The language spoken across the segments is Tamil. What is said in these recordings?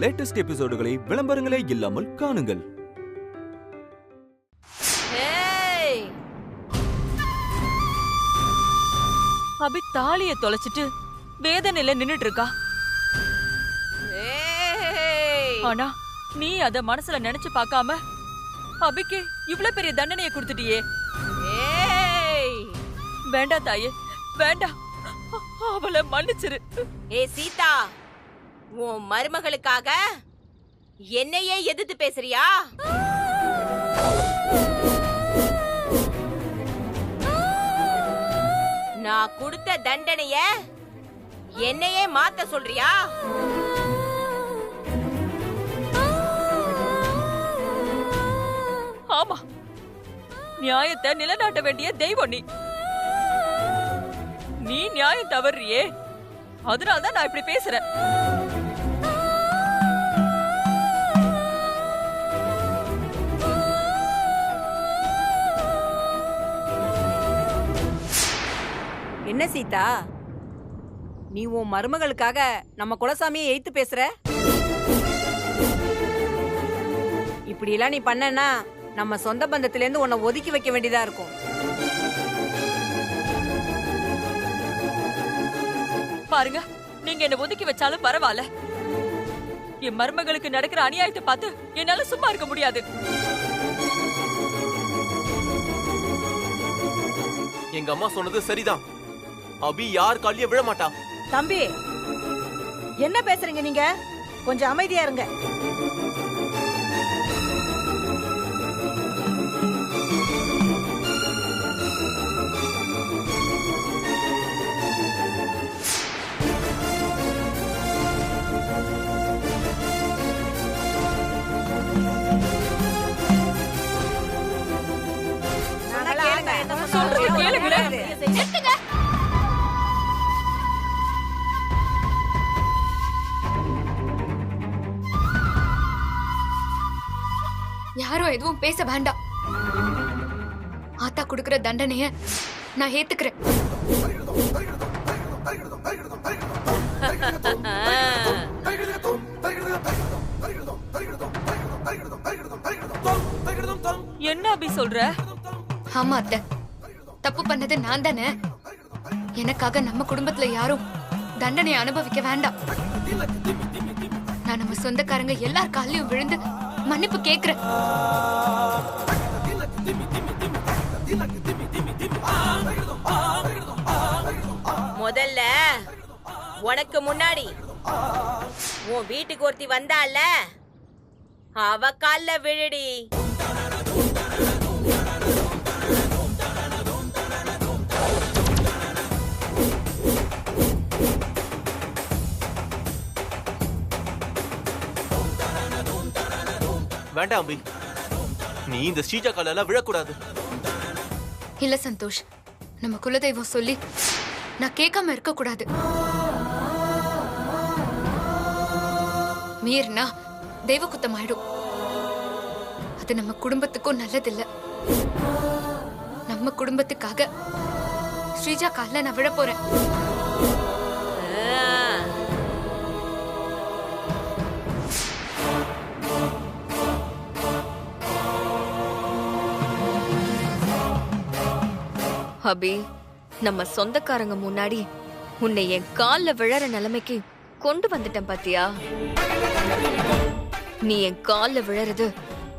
லேட்டஸ்ட் எபிசோடுகளை விளம்பரங்களே இல்லாமல் காணுங்கள். அபி தாலிய தொலைச்சிட்டு வேதனையில நின்னுட்டு இருக்கா. ஆனா நீ அத மனசுல நினைச்சு பார்க்காம அபிக்கு இவ்வளவு பெரிய தண்டனையை கொடுத்துட்டியே. வேண்டாம் தாயே, வேண்டாம், அவளை மன்னிச்சிரு. சீதா, உன் மருமகளுக்காக என்னையே எதிர்த்து பேசுறியா? நான் கொடுத்த தண்டனைய என்னையே மாத்த சொல்றியா? ஆமா, நியாயத்தை நிலைநாட்ட வேண்டிய தெய்வம் நீ. நீ நியாயம் தவறியே, அதனாலதான் நான் இப்படி பேசுறேன். என்ன சீதா, நீ உன் மருமகளுக்காக நம்ம குலசாமியை எய்த்து பேசுற? இப்படி எல்லாம் நீ பண்ணனா நம்ம சொந்த பந்தத்துல இருந்து உன்னை ஒதுக்கி வைக்க வேண்டியதா இருக்கும். பாருங்க, நீங்க என்ன ஒதுக்கி வச்சாலும் பரவாயில்ல. என் மருமகளுக்கு நடக்கிற அநியாயத்தை பார்த்து என்னால சும்மா இருக்க முடியாது. எங்க அம்மா சொன்னது சரிதான். அபி யார் காலிய விழ மாட்டா. தம்பி, என்ன பேசுறீங்க நீங்க? கொஞ்சம் அமைதியா இருங்க. சொல்றது கேளுங்களேன். யாரும் எதுவும் பேச வேண்டாம். ஆத்தா குடுக்கிற தண்டனைய நான் ஏத்துக்கிறேன். என்ன அபி சொல்ற? ஆமா அத்தை, தப்பு பண்ணது நான் தானே. எனக்காக நம்ம குடும்பத்துல யாரும் தண்டனை அனுபவிக்க வேண்டாம். நான் நம்ம சொந்தக்காரங்க எல்லார் காலையும் விழுந்து மன்னிப்பு கேக்குறேன். முதல்ல உனக்கு முன்னாடி உன் வீட்டுக்கு ஒருத்தி வந்தால, அவ கால்ல விழுடி. வேண்டாம் அபி, நீ இந்த ஸ்ரீஜா கால விழக்கூடாது. இல்ல சந்தோஷ், நம்ம குலதெய்வம் சொல்லி நான் கேட்காம இருக்க கூடாது. மீறினா தெய்வ குத்தம் ஆயிடும். அது நம்ம குடும்பத்துக்கும் நல்லதில்ல. நம்ம குடும்பத்துக்காக ஸ்ரீஜா கால்ல நான் விழ போறேன். அபி, நம்ம சொந்தக்காரங்க முன்னாடி உன்னை என் கால்ல விழற நிலைமைக்கு கொண்டு வந்துட்டேன் பாத்தியா? நீ என் கால்ல விழறது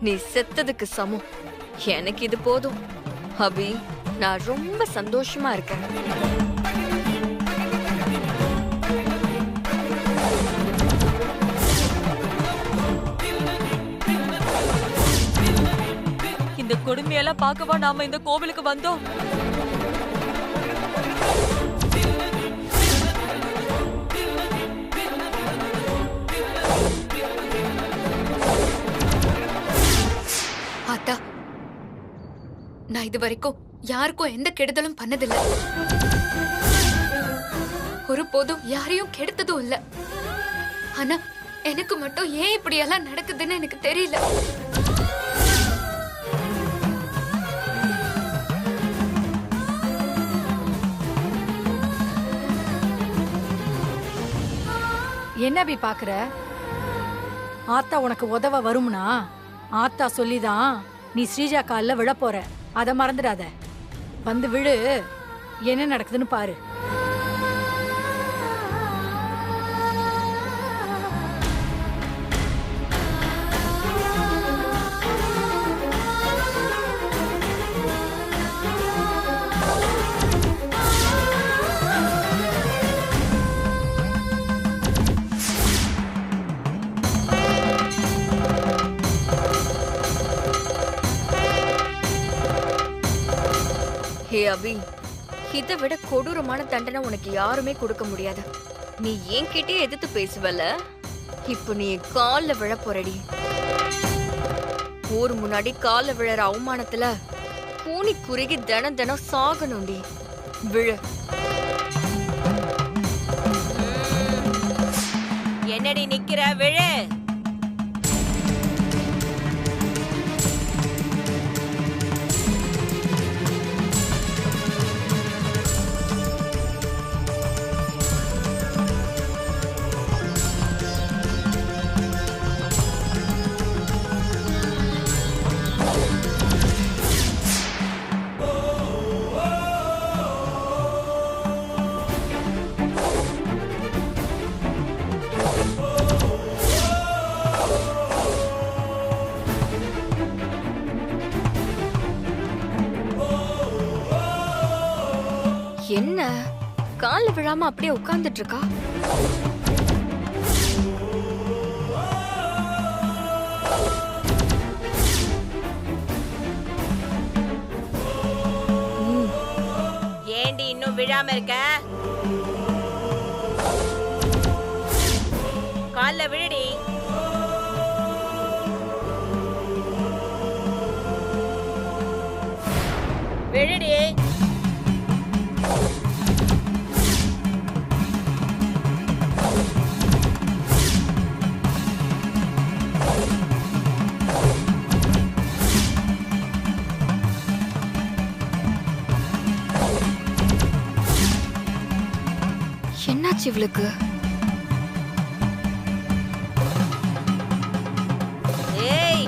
நீ செத்ததுக்கு சமம். எனக்கு இது போதும். அபி, நான் ரொம்ப சந்தோஷமா இருக்கேன். இந்த கொடுமையெல்லாம் பார்க்கவா நாம இந்த கோவிலுக்கு வந்தோம்? ஆத்தா, நான் இது வரைக்கும் யாருக்கும் எந்த கெடுதலும் பண்ணதில்ல. ஒரு போதும் யாரையும் கெடுத்ததும் இல்ல. ஆனா எனக்கு மட்டும் ஏன் இப்படி எல்லாம் நடக்குதுன்னு எனக்கு தெரியல. என்ன அப்படி பாக்குற? ஆத்தா உனக்கு உதவ வரும்னா ஆத்தா சொல்லிதான் நீ ஸ்ரீஜா கால்ல விழ போற. அத மறந்துடாத. வந்து விழு, என்ன நடக்குதுன்னு பாரு. ஹே அபி, இதை விட கொடூரமான தண்டனை உனக்கு யாருமே கொடுக்க முடியாது. நீ என்கிட்டயே எதிர்த்து பேசுவல, இப்போ நீ கால்ல விழ போறடி. ஊர் முன்னாடி கால்ல விழற அவமானத்துல கூனி குறுகி தினம் தினம் சாகணும்டி. விழு. என்னடி நிக்கிற? விழு. என்ன கால்ல விழாம அப்படியே உட்கார்ந்துட்டு இருக்கா? ஏண்டி இன்னும் விழாம இருக்க? கால்ல விழுடி. விழுடி. என்னாச்சு இவளுக்கு? ஏய்,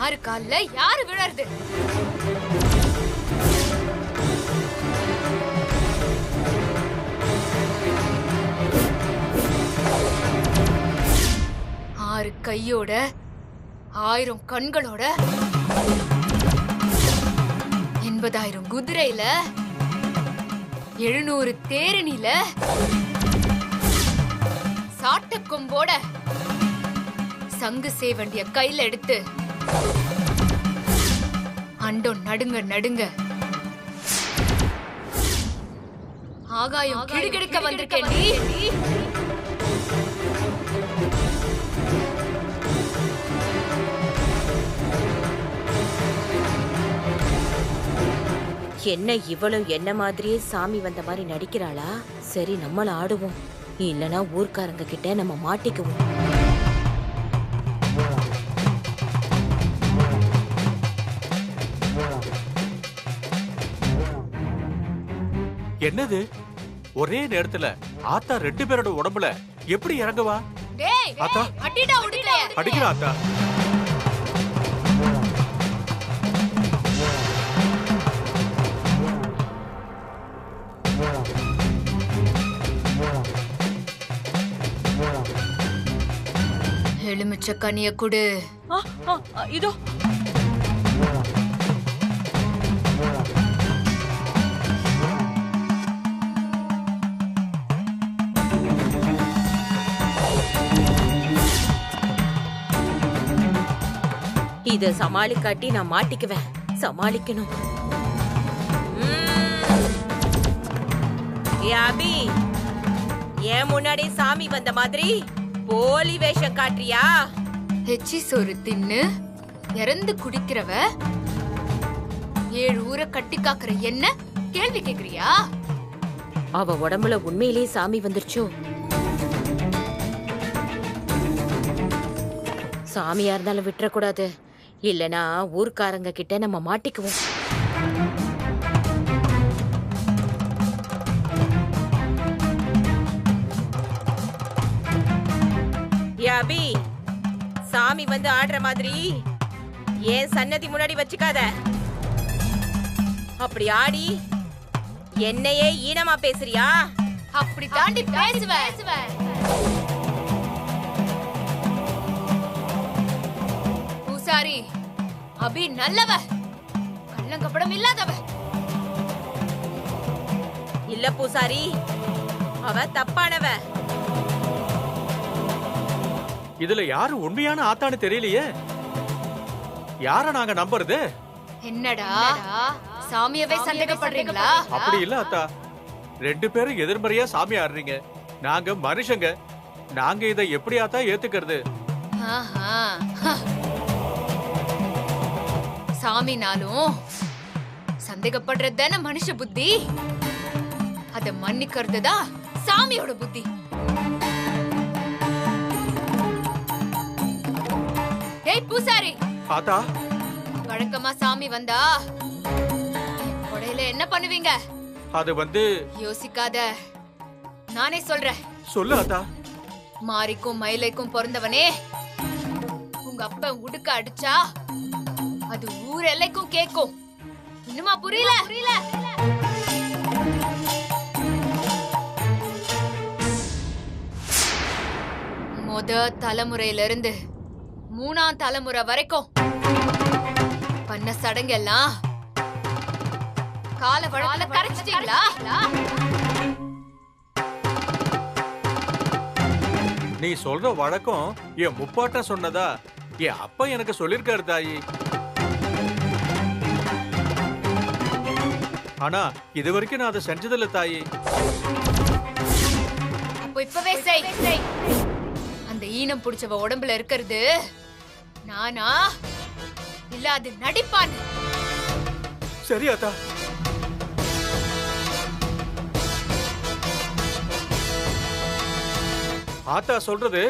யாரு கால்ல யாரு விழறது? ஆறு கையோட 1000 கண்களோட 80,000 குதிரையில 700 தேரணில சாட்ட கொம்போட சங்கு சேவண்டிய கையில எடுத்து அண்டம் நடுங்க நடுங்க ஆகாயம் கிடுகிடுக்க வந்திருக்கேன். என்ன இவளும் என்ன மாதிரியே சாமி வந்த மாதிரி நடிக்கிறாளா? சரி, நம்மள ஆடுவோம். இல்லனா ஊர்க்காரங்க கிட்ட நம்ம மாட்டிக்குவோம். என்னது ஒரே நேரத்துல ஆத்தா 2 பேரோட உடம்புல எப்படி இறங்குவா? டேய் ஆத்தா அடிடா உடுக்கல அடிக்கிறா ஆத்தா. எலுமிச்ச கனிய குடு. இதோ. இத சமாளிக்காட்டி நான் மாட்டிக்குவேன். சமாளிக்கணும். ஏ அபி, ஏன் முன்னாடி சாமி வந்த மாதிரி போலி வேஷம் காட்டுறியா? எச்சி சோறு தின்னு இறந்து குடிக்கிறவ 7 ஊரை கட்டி காக்குற என்ன கேள்வி கேக்குறியா? அவ உடம்புல உண்மையிலேயே சாமி வந்துருச்சோ? சாமியா இருந்தாலும் விட்டுறக்கூடாது, இல்லனா ஊர்க்காரங்க கிட்ட நம்ம மாட்டிக்குவோம். அபி, சாமி வந்து ஆடுற மாதிரி ஏன் சன்னதி முன்னாடி வச்சுக்காத. அப்படி ஆடி என்னையே ஈனமா பேசுறியா? அப்படி தாண்டி பேசுவ. பூசாரி, அபி நல்லவ, கள்ளங்கப்படம் இல்லாதவ. இல்ல பூசாரி, அவ தப்பானவ. இதுல யாரு உண்மையான ஆத்தான்னு தெரியலையே. யார நாங்க நம்புறது? என்னடா சாமியவே சந்தேகப்படுறீங்களா? அப்படி இல்ல அத்தா, 2 பேரும் எதிர்மறையா சாமி ஆடுறீங்க. நாங்க மனுஷங்க, நாங்க இதை எப்படி ஆத்தா ஏத்துக்கிறது? சாமினாலும் சந்தேகப்படுறது தானே மனுஷ புத்தி. அத மன்னிக்கிறது தான் சாமியோட புத்தி. ஏய் பூசாரி, ஆத்தா, வழக்கமா சாமி வந்தா கொடையில என்ன பண்ணுவீங்க? அது வந்து யோசிக்காத, நானே சொல்றேன். சொல்லு ஆத்தா. மாரிக்கும் மயிலைக்கும் பிறந்தவனே, உங்க அப்ப உடுக்க அடிச்சா அது ஊர் எல்லைக்கும் கேக்கும். இன்னுமா புரியல? முத தலைமுறையில இருந்து 3ஆம் தலைமுறை வரைக்கும் பண்ண சடங்கெல்லாம் கால வழக்குல கரைச்சிட்டீங்களா? நீ சொல்ற வழக்கம் என் முப்பாட்டம் சொன்னதா என் அப்பா எனக்கு சொல்லிருக்காரு தாயி. ஆனா இது வரைக்கும் நான் அதை செஞ்சதில்ல தாயி. அப்போ இப்பவே செய். அந்த ஈனம் புடிச்சவ உடம்புல இருக்கிறது நானா இல்ல அது நடிப்பான்? சரி ஆத்தா. ஆத்தா சொல்றது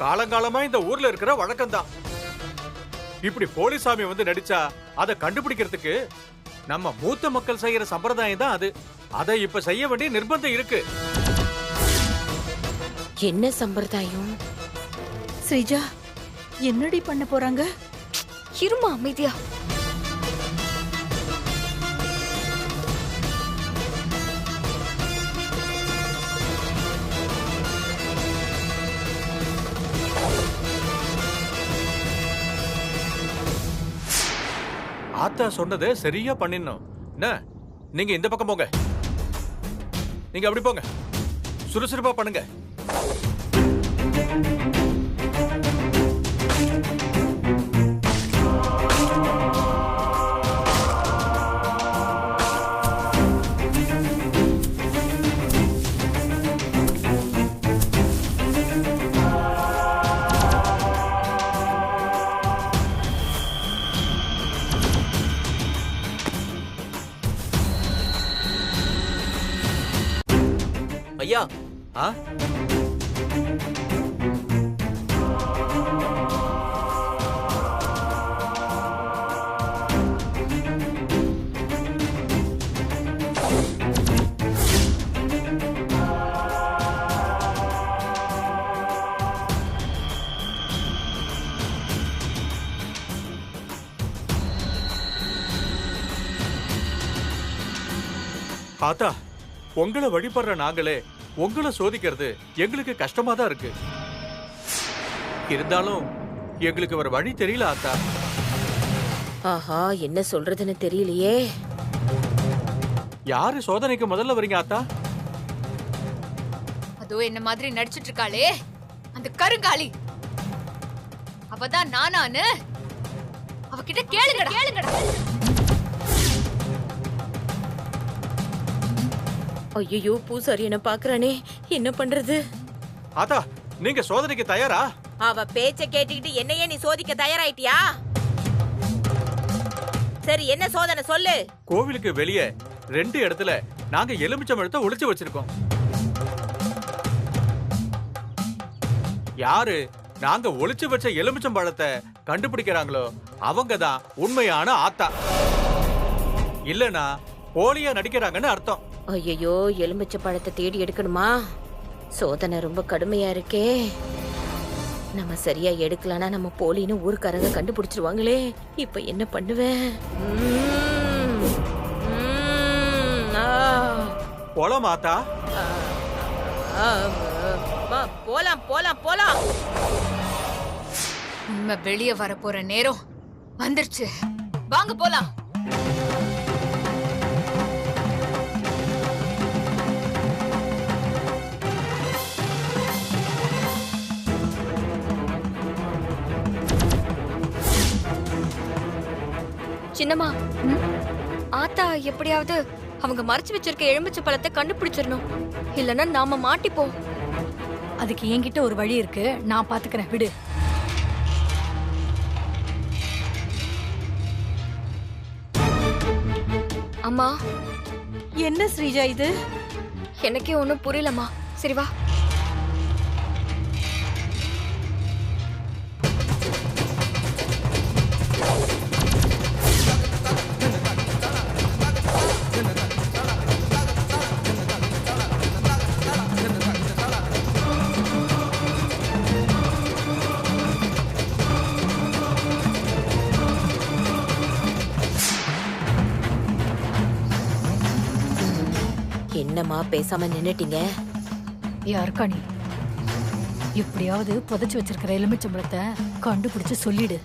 காலங்காலமா இந்த ஊர்ல இருக்கிற வழக்கம்தான். இப்படி போலிசாமி வந்து நடிச்சா அதை கண்டுபிடிக்கிறதுக்கு நம்ம மூத்த மக்கள் செய்யற சம்பிரதாயம் தான் அது. அதை இப்ப செய்ய வேண்டிய நிர்பந்தம் இருக்கு. என்ன சம்பிரதாயம்? ஸ்ரீஜா, என்னடி பண்ண போறாங்க? இருமா அமைதியா. ஆத்தா சொன்னதை சரியா பண்ணிடணும். என்ன, நீங்க இந்த பக்கம் போங்க, நீங்க அப்படி போங்க, சுறுசுறுப்பா பண்ணுங்க. ஐயா, ஆ? ஆத்தா, உங்களை வழிபடுற நாங்களே உங்களை சோதிக்கிறது எங்களுக்கு கஷ்டமா தான் இருக்கு. இருந்தாலும் எங்களுக்கு ஒரு வழி தெரியல ஆத்தா. ஆஹா, என்ன சொல்றதுன்னு தெரியலையே. யாரு சோதனைக்கு முதல்ல வரீங்க ஆத்தா? அதோ என்ன மாதிரி நடிச்சிட்டு இருக்காளே அந்த கருங்காலி, அவதான் நானான்னு அவகிட்ட கேளுங்கடா. ஐயோ, பூசாரி என்ன பாக்குறானே, என்ன பண்றது? ஆத்தா, நீங்க சோதனைக்கு தயாரா? அவ பேச்ச கேட்டுக்கிட்டு என்னையே நீ சோதிக்க தயாராயிட்டியா? சரி, என்ன சோதனை சொல்லு. கோவிலுக்கு வெளியே 2 இடத்துல நாங்க எலுமிச்சம்பழத்தை ஒளிச்சு வச்சிருக்கோம். யாரு நாங்க ஒளிச்சு வச்ச எலுமிச்சம்பழத்தை கண்டுபிடிக்கிறாங்களோ அவங்க தான் உண்மையான ஆத்தா. இல்லனா போலியா நடிக்கிறாங்கன்னு அர்த்தம். ஐயோ, எலுமிச்சை பழத்தை தேடி எடுக்கணுமா? சோதனை ரொம்ப கடுமையா இருக்கே. நம்ம சரியா எடுக்கலனா நம்ம போலின்னு ஊருக்காரங்க கண்டுபிடிச்சிருவாங்களே. இப்ப என்ன பண்ணுவேன்? போலாம் ஆத்தா. போலாம் போலாம் போலாம். உண்மை வெளியே வர போற நேரம் வந்துருச்சு. வாங்க போலாம். சின்னம்மா, ஆத்தா எப்படியாவது அவங்க மறைச்சு வச்சிருக்க எலுமிச்சை பழத்தை கண்டுபிடிச்சிடணும். இல்லைன்னா நாம மாட்டிப்போம். அதுக்கு என்கிட்ட ஒரு வழி இருக்கு, நான் பாத்துக்கிறேன், விடு. அம்மா, என்ன ஸ்ரீஜா இது? எனக்கே ஒன்றும் புரியலம்மா. சரி வா. என்னம்மா பேசாம நின்னுட்டீங்க? யாருக்கா நீ? எப்படியாவது புதைச்சு வச்சிருக்கிற எலுமிச்சம்பழத்தை கண்டுபிடிச்சு சொல்லிடு.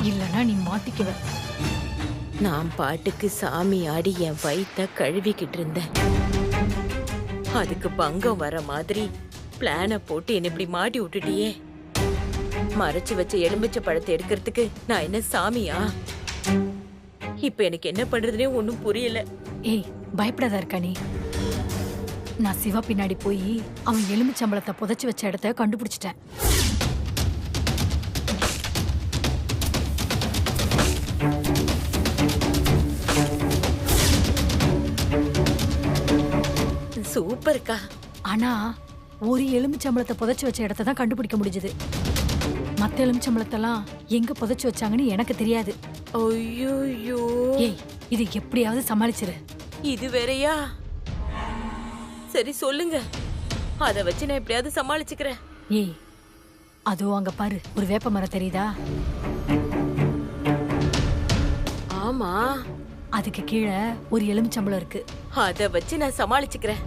இல்லனா நீ மாட்டிக்குவ. நான் பாட்டுக்கு சாமி ஆடி என் வயித்த கழுவிக்கிட்டு இருந்தேன். அதுக்கு பங்கம் வர மாதிரி பிளான போட்டு என்ன இப்படி மாட்டி விட்டுட்டியே. மறைச்சு வச்ச எலுமிச்சை பழத்தை எடுக்கிறதுக்கு நான் என்ன சாமியா? இப்ப எனக்கு என்ன பண்றதுனே ஒண்ணும் புரியல. ஏய், பயப்படாதா இருக்கா நீ? நான் சிவா பின்னாடி போய் அவன் எலுமிச்சம்பழத்தை புதைச்சு வச்ச இடத்த கண்டுபிடிச்சிட்டேன். சூப்பர்க்கா. ஆனா ஒரு எலுமிச்சம்பழத்தை புதைச்சு வச்ச இடத்த தான் கண்டுபிடிக்க முடிஞ்சது. மத்த எலுமிச்சம்பழத்தெல்லாம் எங்க புதைச்சு வச்சாங்கன்னு எனக்கு தெரியாது. ஐயோ, ஏய், இது எப்படியாவது சமாளிச்சிரு. இது வேறயா? சரி சொல்லுங்க, அத வச்சு நான் எப்படியாவது சமாளிச்சுக்கிறேன். ஏய், அதோ அங்க பாரு, ஒரு வேப்ப மரம் தெரியுதா? ஆமா, அதுக்கு கீழே ஒரு எலுமிச்சம்பழம் இருக்கு. அத வச்சு நான் சமாளிச்சுக்கிறேன்.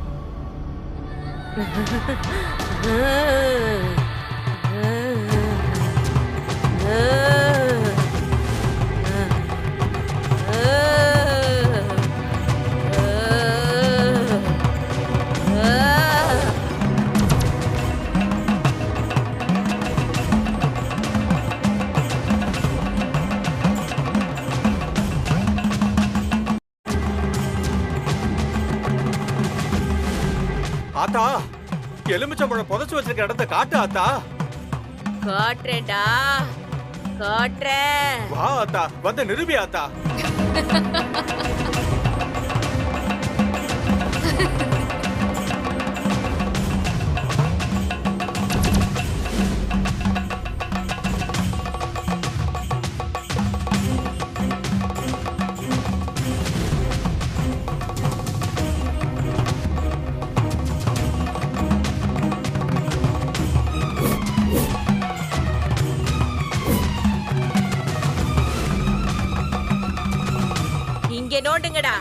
ஆத்தா, எலுமிச்சம்பழம் புதைச்சு வச்சிருக்க இடத்த காட்டு ஆத்தா. காட்டுறேன்டா, காட்டுறேன். வா ஆத்தா, வந்து நிரூபி ஆத்தா. இங்க நோண்டுங்கடா.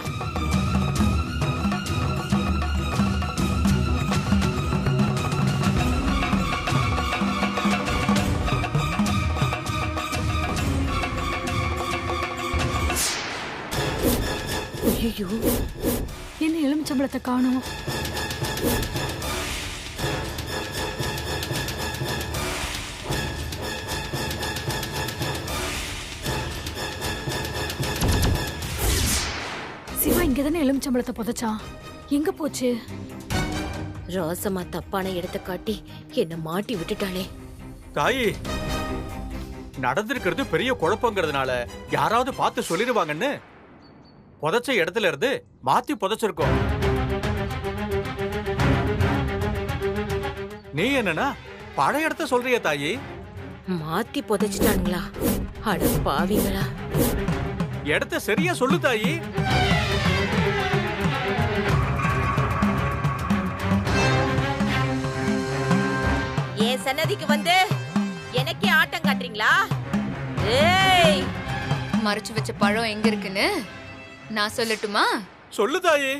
ஐயோ, என்ன எலுமிச்சம்பழத்தை காணோம்? சிவா இங்கதானே எலுமிச்சம்பழத்தை புதைச்சான், எங்க போச்சு? ரோசமா தப்பான இடத்தை காட்டி என்ன மாட்டி விட்டுட்டாளே. தாயி, நடந்திருக்கிறது பெரிய குழப்பங்கிறதுனால யாராவது பார்த்து சொல்லிடுவாங்கன்னு புதைச்ச இடத்துல இருந்து மாத்தி புதைச்சிருக்கோம். நீ என்னன்னா பழைய இடத்த சொல்றிய தாயி? மாத்தி புதைச்சிட்டாங்களா? அட பாவிங்களா! இடத்த சரியா சொல்லு தாயி. என் சன்னதிக்கு வந்து எனக்கே ஆட்டம் காட்டுறீங்களா? ஏய், மறைச்சு வச்ச பழம் எங்க இருக்குன்னு நான் சொல்லட்டுமா? சொல்லு தாயி.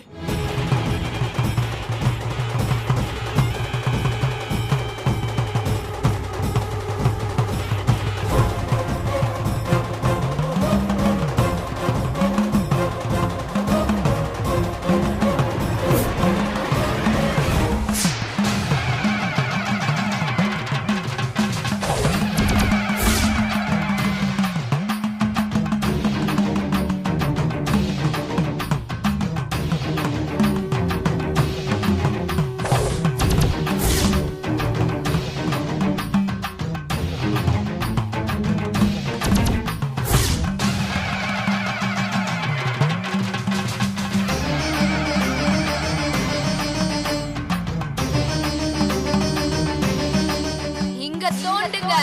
இங்க தோண்டுங்க.